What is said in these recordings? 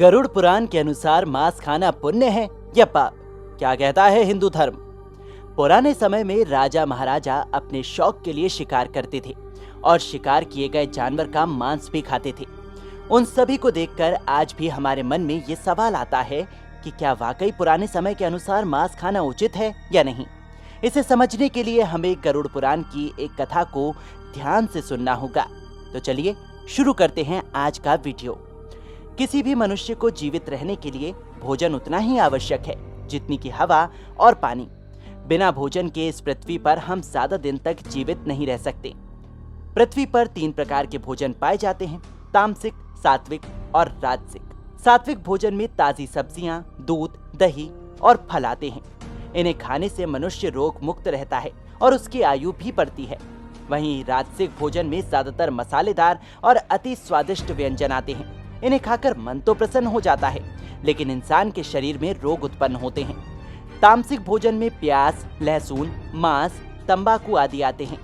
गरुड़ पुराण के अनुसार मांस खाना पुण्य है या पाप, क्या कहता है हिंदू धर्म। पुराने समय में राजा महाराजा अपने शौक के लिए शिकार करते थे और शिकार किए गए जानवर का मांस भी खाते थे। उन सभी को देखकर आज भी हमारे मन में ये सवाल आता है कि क्या वाकई पुराने समय के अनुसार मांस खाना उचित है या नहीं। इसे समझने के लिए हमें गरुड़ पुराण की एक कथा को ध्यान से सुनना होगा। तो चलिए शुरू करते हैं आज का वीडियो। किसी भी मनुष्य को जीवित रहने के लिए भोजन उतना ही आवश्यक है जितनी की हवा और पानी। बिना भोजन के इस पृथ्वी पर हम ज्यादा दिन तक जीवित नहीं रह सकते। पृथ्वी पर 3 प्रकार के भोजन पाए जाते हैं, तामसिक, सात्विक और राजसिक। सात्विक भोजन में ताजी सब्जियां, दूध, दही और फल आते हैं। इन्हें खाने से मनुष्य रोग मुक्त रहता है और उसकी आयु भी बढ़ती है। वहीं राजसिक भोजन में ज्यादातर मसालेदार और अति स्वादिष्ट व्यंजन आते हैं। इन्हें खाकर मन तो प्रसन्न हो जाता है, लेकिन इंसान के शरीर में रोग उत्पन्न होते हैं। तामसिक भोजन में प्याज, लहसुन, मांस, तंबाकू आदि आते हैं।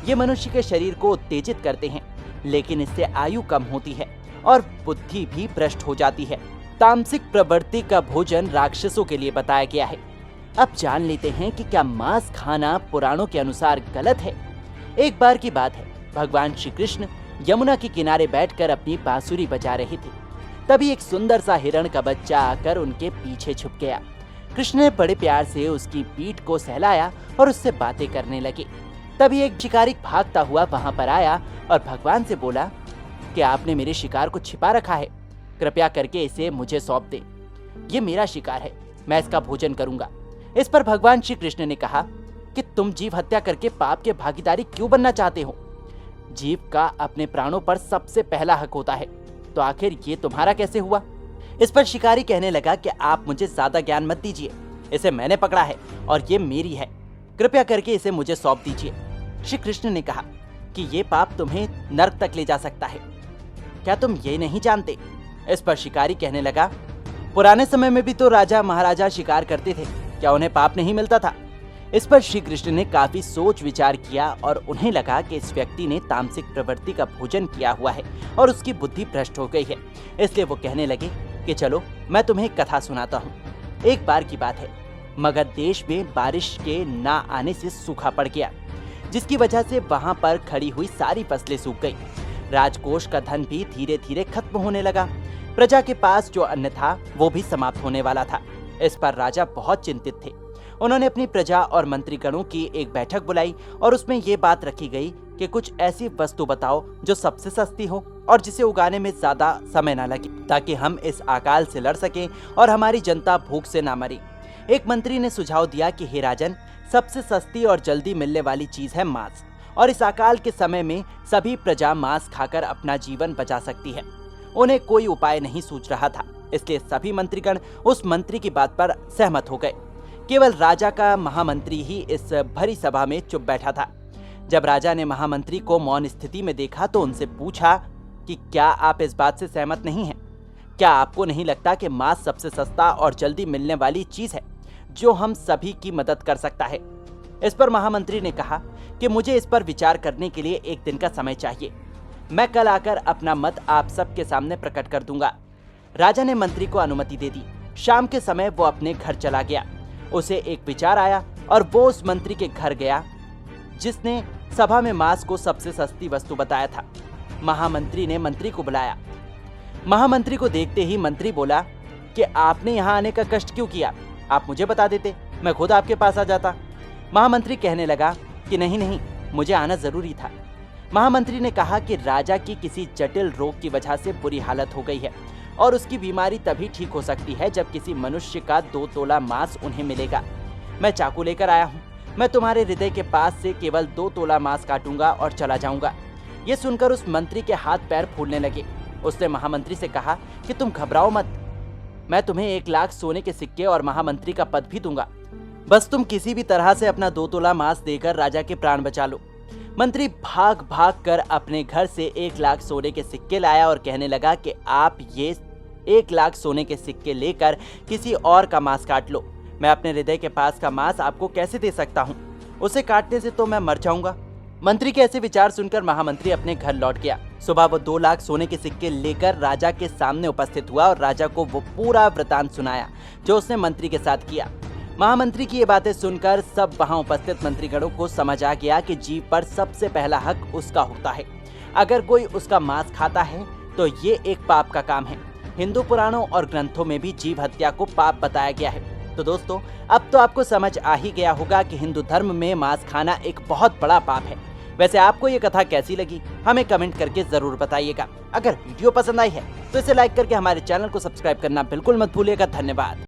ये मनुष्य के शरीर को उत्तेजित करते हैं, लेकिन इससे आयु कम होती है और बुद्धि भी भ्रष्ट हो जाती है। तामसिक प्रवृत्ति का भोजन राक्षसों के लिए बताया गया है। अब जान लेते हैं कि क्या मांस खाना पुराणों के अनुसार गलत है। एक बार की बात है, भगवान श्री कृष्ण यमुना के किनारे बैठकर अपनी बांसुरी बजा रहे थे। तभी एक सुंदर सा हिरण का बच्चा आकर उनके पीछे छुप गया। कृष्ण ने बड़े प्यार से उसकी पीठ को सहलाया और उससे बातें करने लगे। तभी एक शिकारी भागता हुआ वहां पर आया और भगवान से बोला कि आपने मेरे शिकार को छिपा रखा है, कृपया करके इसे मुझे सौंप दे। ये मेरा शिकार है, मैं इसका भोजन करूंगा। इस पर भगवान श्री कृष्ण ने कहा कि तुम जीव हत्या करके पाप के भागीदारी क्यों बनना चाहते हो। जीव का अपने प्राणों पर सबसे पहला हक होता है, तो आखिर ये तुम्हारा कैसे हुआ। इस पर शिकारी कहने लगा कि आप मुझे ज्यादा ज्ञान मत दीजिए, इसे मैंने पकड़ा है और ये मेरी है, कृपया करके इसे मुझे सौंप दीजिए। श्री कृष्ण ने कहा कि ये पाप तुम्हें नरक तक ले जा सकता है, क्या तुम ये नहीं जानते। इस पर शिकारी कहने लगा, पुराने समय में भी तो राजा महाराजा शिकार करते थे, क्या उन्हें पाप नहीं मिलता था। इस पर श्री कृष्ण ने काफी सोच विचार किया और उन्हें लगा कि इस व्यक्ति ने तामसिक प्रवृत्ति का भोजन किया हुआ है और उसकी बुद्धि भ्रष्ट हो गई है। इसलिए वो कहने लगे कि चलो मैं तुम्हें एक कथा सुनाता हूँ। एक बार की बात है, मगध देश में बारिश के ना आने से सूखा पड़ गया, जिसकी वजह से वहां पर खड़ी हुई सारी फसलें सूख गई। राजकोष का धन भी धीरे धीरे खत्म होने लगा। प्रजा के पास जो अन्न था वो भी समाप्त होने वाला था। इस पर राजा बहुत चिंतित थे। उन्होंने अपनी प्रजा और मंत्रीगणों की एक बैठक बुलाई और उसमें ये बात रखी गई कि कुछ ऐसी वस्तु बताओ जो सबसे सस्ती हो और जिसे उगाने में ज्यादा समय न लगे, ताकि हम इस अकाल से लड़ सकें और हमारी जनता भूख से ना मरे। एक मंत्री ने सुझाव दिया कि हे राजन, सबसे सस्ती और जल्दी मिलने वाली चीज है मांस, और इस अकाल के समय में सभी प्रजा मांस खाकर अपना जीवन बचा सकती है। उन्हें कोई उपाय नहीं सूझ रहा था, इसलिए सभी मंत्रीगण उस मंत्री की बात पर सहमत हो गए। केवल राजा का महामंत्री ही इस भरी सभा में चुप बैठा था। जब राजा ने महामंत्री को मौन स्थिति में देखा तो उनसे पूछा कि क्या आप इस बात से सहमत नहीं हैं? क्या आपको नहीं लगता कि मांस सबसे सस्ता और जल्दी मिलने वाली चीज है जो हम सभी की मदद कर सकता है? इस पर महामंत्री ने कहा कि मुझे इस पर विचार करने के लिए 1 दिन का समय चाहिए। मैं कल आकर अपना मत आप सबके सामने प्रकट कर दूंगा। राजा ने मंत्री को अनुमति दे दी। शाम के समय वो अपने घर चला गया। उसे एक विचार आया और वो उस मंत्री के घर गया जिसने सभा में मांस को सबसे सस्ती वस्तु बताया था। महामंत्री ने मंत्री को बुलाया। महामंत्री को देखते ही मंत्री बोला कि आपने यहाँ आने का कष्ट क्यों किया, आप मुझे बता देते, मैं खुद आपके पास आ जाता। महामंत्री कहने लगा कि नहीं, मुझे आना जरूरी था। महामंत्री ने कहा कि राजा की किसी जटिल रोग की वजह से बुरी हालत हो गई है और उसकी बीमारी तभी ठीक हो सकती है जब किसी मनुष्य का 2 तोला मांस उन्हें मिलेगा। मैं चाकू लेकर आया हूँ, मैं तुम्हारे हृदय के पास से केवल 2 तोला मांस काटूंगा और चला जाऊंगा। ये सुनकर उस मंत्री के हाथ पैर फूलने लगे। उसने महामंत्री से कहा कि तुम घबराओ मत, मैं तुम्हें 1 लाख सोने के सिक्के और महामंत्री का पद भी दूंगा, बस तुम किसी भी तरह से अपना 2 तोला मांस देकर राजा के प्राण बचा लो। मंत्री भाग भाग कर अपने घर से 1 लाख सोने के सिक्के लाया और कहने लगा कि आप ये 1 लाख सोने के सिक्के लेकर किसी और का मांस काट लो। मैं अपने हृदय के पास का मांस आपको कैसे दे सकता हूँ, उसे काटने से तो मैं मर जाऊंगा। मंत्री के ऐसे विचार सुनकर महामंत्री अपने घर लौट गया। सुबह वो 2 लाख सोने के सिक्के लेकर राजा के सामने उपस्थित हुआ और राजा को वो पूरा वृतांत सुनाया जो उसने मंत्री के साथ किया। महामंत्री की ये बातें सुनकर सब वहां उपस्थित मंत्रीगणों को समझ आ गया कि जीव पर सबसे पहला हक उसका होता है। अगर कोई उसका मांस खाता है तो ये एक पाप का काम है। हिंदू पुराणों और ग्रंथों में भी जीव हत्या को पाप बताया गया है। तो दोस्तों, अब तो आपको समझ आ ही गया होगा कि हिंदू धर्म में मांस खाना एक बहुत बड़ा पाप है। वैसे आपको ये कथा कैसी लगी, हमें कमेंट करके जरूर बताइएगा। अगर वीडियो पसंद आई है तो इसे लाइक करके हमारे चैनल को सब्सक्राइब करना बिल्कुल मत भूलिएगा। धन्यवाद।